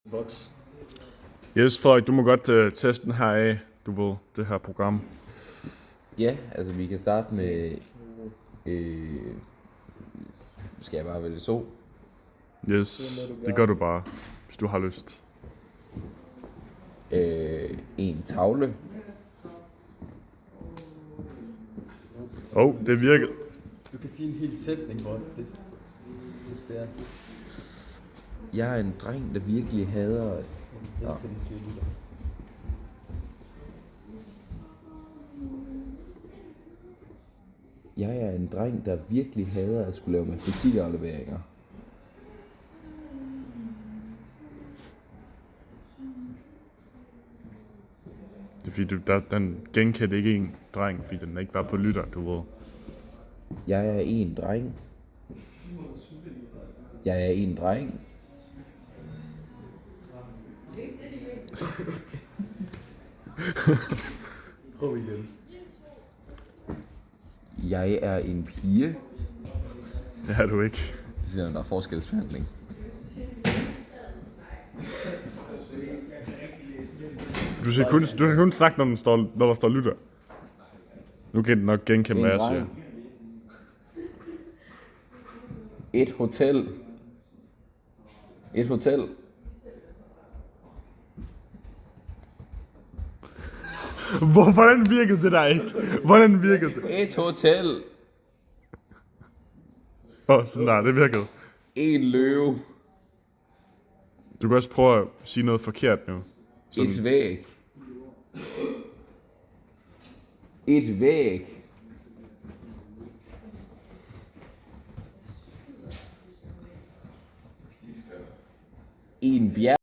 Boks. Yes, Frederik, du må godt teste den her af, du ved, det her program. Ja, altså vi kan starte med... skal jeg bare vælge 2? Yes, det gør du bare, hvis du har lyst. En tavle. Det virkede. Du kan sige en hel sætning, hvor det er. Jeg er en dreng, der virkelig hader... Helt sindssygt. Jeg er en dreng, der virkelig hader at skulle lave matematikafleveringer. Det er fordi, den genkendte ikke en dreng, fordi den ikke var på lytter, du ved. Jeg er en dreng. Jeg er en dreng. Prøv igen. Jeg er en pige. Det er du ikke. Det siger, der er forskelsbehandling. Du kan kun snakke, når der står lytter. Nu kan den nok genkende, hvad jeg siger. Et hotel. Et hotel. Hvordan virkede det der ikke? Hvordan virkede det? Et hotel. Sådan der, det virkede. En løve. Du kan også prøve at sige noget forkert nu. Et væg. Et væg. En bjerg.